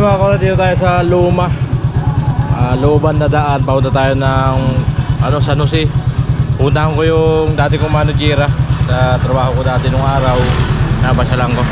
Mga kauna, dito tayo sa Luma, Looban na daan. Pauna tayo ng San Jose. Puntahan ko yung dati kong manajira sa trabaho ko dati nung araw. Nabasa lang ko.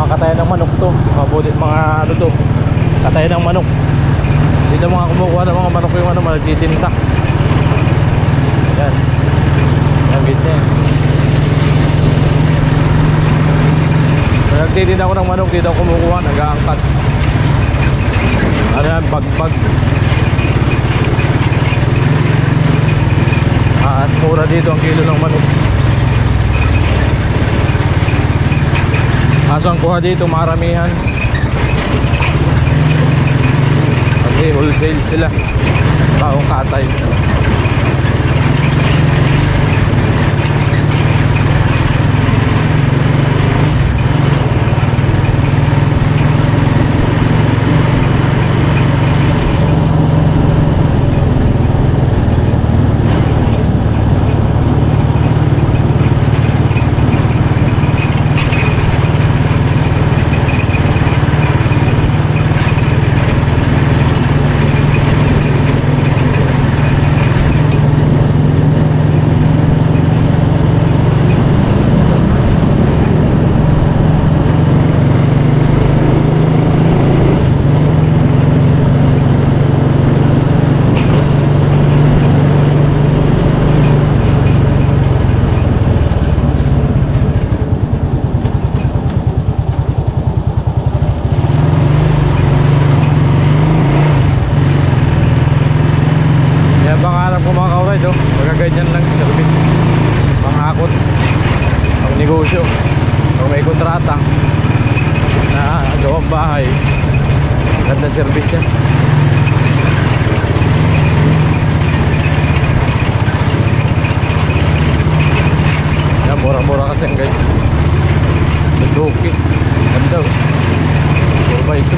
Katayan ng manok to, mga to, katayan ng manok. Dito mga kumukuha ng mga manok yung magtitinta. Yan, yan ganyan. Nagtitinda ako ng manok, dito ako kumukuha, nag-aangkat. Ano yan, bagbag. Mura dito ang kilo ng manok. Kaso ang kuha dito maramihan kasi wholesale sila, taong katay. maganda service yan. Yan, mura-mura kasi ang guys. Suzuki ganda, 4x2.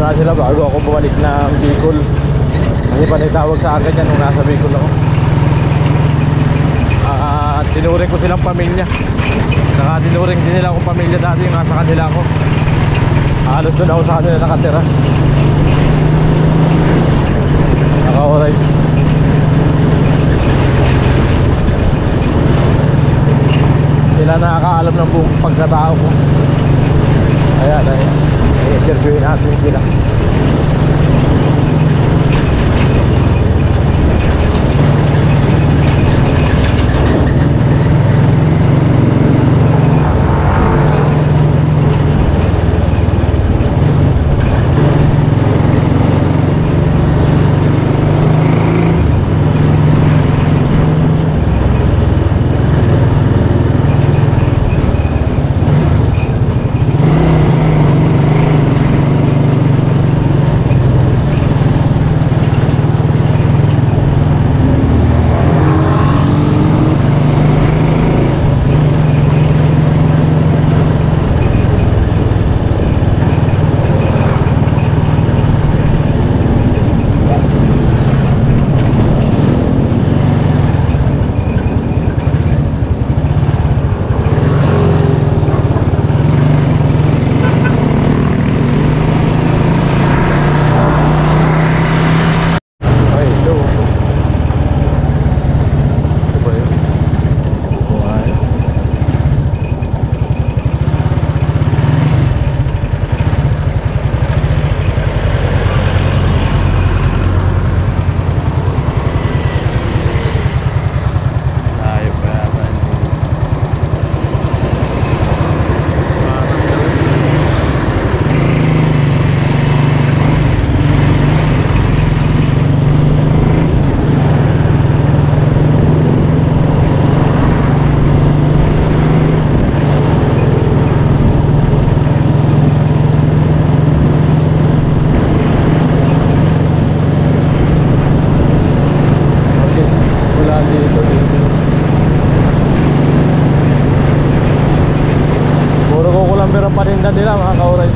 Sila bago ako bumalik ng Bicol kasi panitawag sa akin yan nung nasa Bicol ako. Tinuring ko silang pamilya, saka tinuring din nila akong pamilya dati yung nasa kanila ako. Halos doon ako sa kanila nakatira. Naka-alright. Sila nakakaalam ng buong pagkatao ko. Ayan, ayan, i-interviewin natin sila. Paninda nila mga kauray.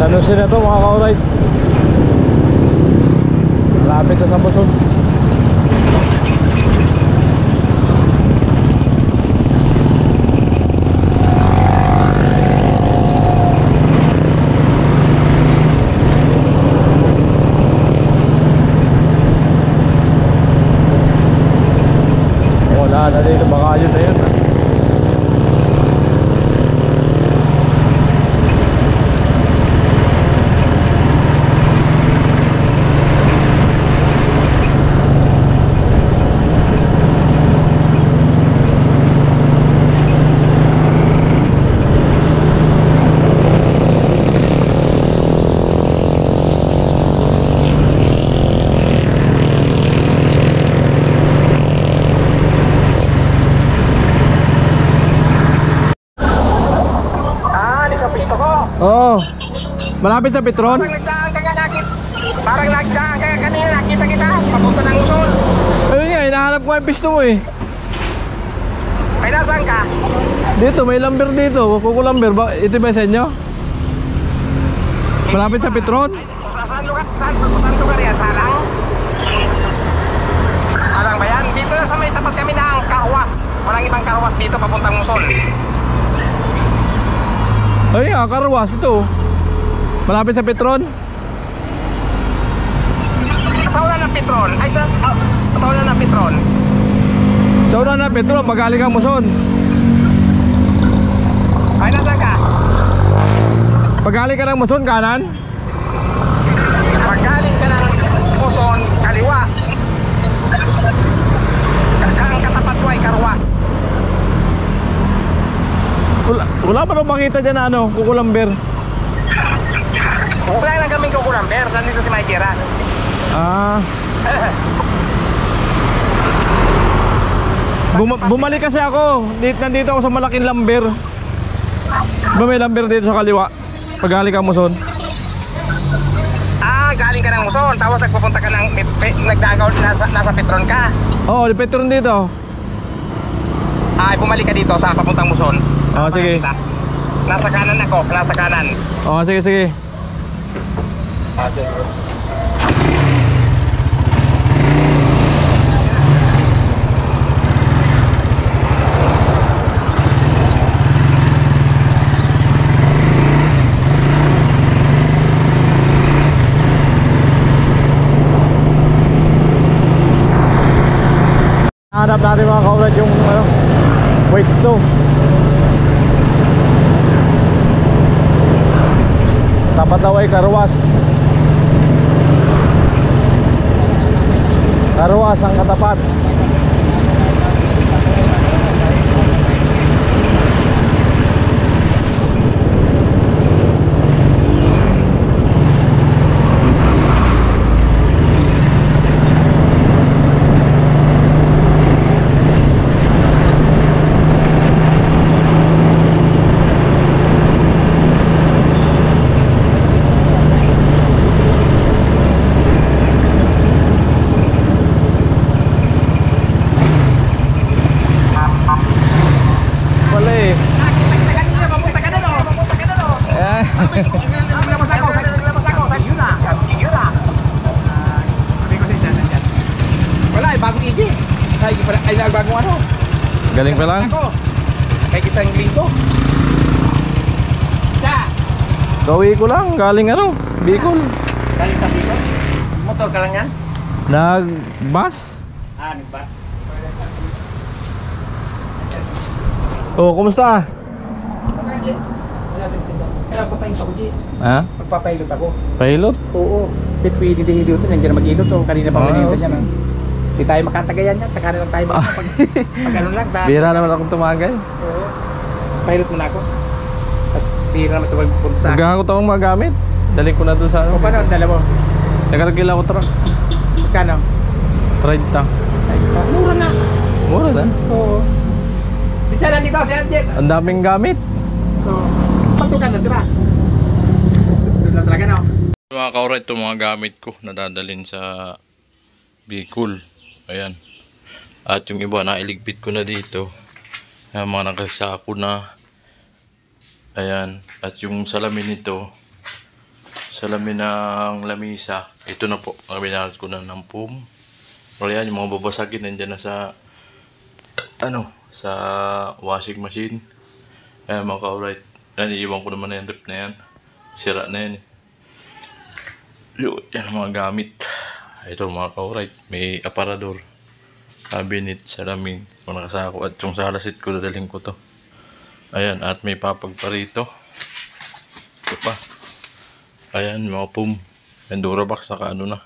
Anunsyo na to mga ka-alright. Malapit na sa Bosog. Oo. Malapit sa Petron? Parang nagdaan ka kanina, nakita kita, papunta ng Luzon. Ayun nga, hinahanap ko yung pisto mo eh. Ay, nasaan ka? Dito, may lumber dito. Kuko lumber. Ito ba sa inyo? Malapit sa Petron? Saan lugar yan? Salang? Alang ba yan? Dito na sa may tapat kami ng Karwas. Walang ibang Karwas dito papuntang Luzon. Ayun nga, Karwas ito. Malapit sa Petron? Sa una ng Petron. Ay, sa una ng Petron. Sa una na Petron, pagaling kang Muson. Ay, nasaan ka? Pagaling ka ng Muson, kanan? Paggaling ka ng Luzon, kaliwa. Ang katapat ko ay Karwas. Wala pa rin makita dyan na ano, Kuko lumber. Wala lang kaming kukulamber. Nandito si Mikey Ra. Ah. Bumalik kasi ako. Nandito ako sa malaking lumber. Ba may lumber dito sa kaliwa? Pagaling kang Muson. Ah, galing ka ng Luzon. Tapos nagpupunta ka ng nagdagaw nasa Petron ka. Oo, di Petron dito. Ay, bumalik ka dito sa papuntang Luzon. Oo, sige. Nasa kanan ako, nasa kanan. Oo, sige, sige. Hanap natin mga kaulad yung pwesto. Tapat daw ay Karwas. Karwas ang katapat. Ay, nagbagong ano? Galing pa lang? Kay isang linggo. Gawi ko lang, galing ano, Bicol. Galing sa Bicol? Motor ka lang yan? Nag-bus? Nag-bus. Oh, kumusta? Magpapahilot ako, G. Ha? Magpapahilot ako. Pilot? Oo. Pwede dihilot. Nandiyan na mag-hilot. Kanina pa mag-hilot sige. yan. Hindi tayo makatagayan yan. Saka lang tayo pag ganun lang. Bira naman akong tumagay. Oo. Pilot mo na ako. At bira naman ito magpunta sa akin. Magkakot akong magamit. Daling ko na doon sa ano. O paano? Dala mo? Nakaragila ko truck. Magkano? 30. Mura na. Mura na. Oo. Si Chan nandito. Si Anjet. Ang daming gamit. Oo. Patukan na tira. Doon na talaga na. Mga kaurat, ito mga gamit ko na dadalhin sa Bicol. Ayan. At yung iba na iligpit ko na dito. Ayan, mga nakasako na. Ayan. At yung salamin nito, salamin ng lamisa, ito na po. Binalas ko na ng foam. Ayan, yung mga babasagin nandiyan na sa sa washing machine. Ayan mga kaurat. Ayan, iiwan ko naman na yung rip na yan. Sira na yan eh. Yan ang mga gamit. Ito mga kaurat, may aparador, cabinet, salamin, kung nakasako, at yung salasit ko, dadaling ko to. Ayan, at may papag pa rito. Ito pa. Ayan, mga pum. Yung Durabox, naka ano na.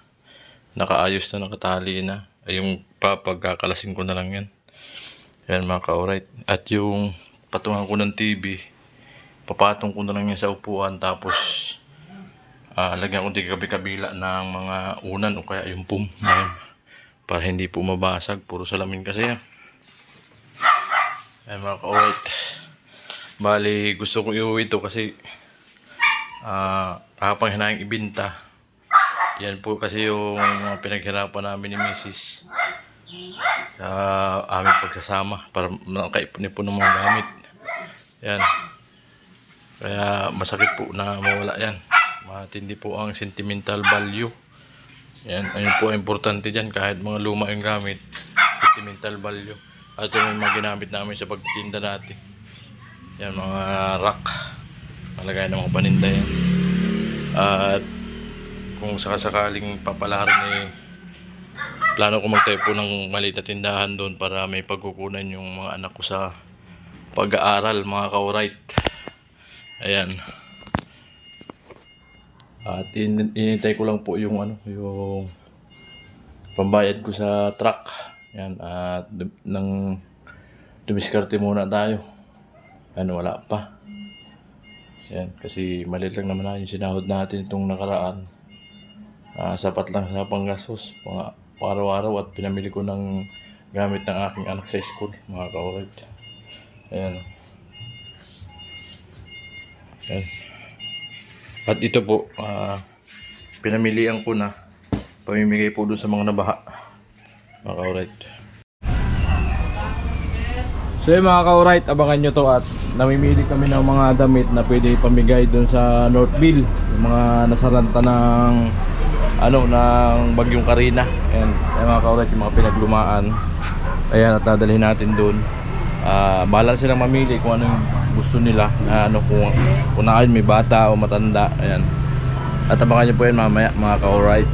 Nakaayos na, nakatali na. Ay, yung papag, kakalasin ko na lang yan. Ayan mga kaurat. At yung patungan ko ng TV, papatong ko na lang yan sa upuan, tapos lagyan ko din kabi-kabila ng mga unan o kaya yung pum. Ayan. Para hindi po mabasag. Puro salamin kasi yan. Ayan mga kaurat. Bali gusto ko iuwi ito kasi Habang hinahing ibinta. Yan po kasi yung mga pinaghirapan namin ni Mrs. sa aming pagsasama para nakaipon-ipon ng mga gamit. Yan. Kaya masakit po na mawala yan. Matindi po ang sentimental value. Yan, ayun po ang importante dyan. Kahit mga luma yung gamit, sentimental value. At yung mga ginamit namin sa pagtitinda natin. Yan, mga rack. Malagay ng mga paninda yan. At kung sakasakaling papalaran plano ko magtayo po ng maliit na tindahan doon para may pagkukunan yung mga anak ko sa pag-aaral, mga ka-alright. Ayan. At inintay ko lang po yung yung pambayad ko sa truck. Ayan, at dumiskarte muna tayo. Wala pa. Ayan, kasi maliit lang naman na yung sinahod natin itong nakaraan. Sapat lang sa panggastos araw-araw at pinamili ko ng gamit ng aking anak sa school, mga ka-alright. Ayan. Ayan. At ito po, pinamilian ko na pamimigay po doon sa mga nabaha, mga ka-alright. So yun mga ka-alright, abangan nyo to at namimili kami ng mga damit na pwede pamigay doon sa Northville, yung mga nasaranta ng ng Bagyong Karina. Ayan, mga ka-alright, yung mga pinaglumaan. Ayan, at dadalhin natin doon. Bahala silang mamili kung ano yung gusto nila na kung nakain may bata o matanda. Ayan. At abangan nyo po yan mamaya, mga ka-alright.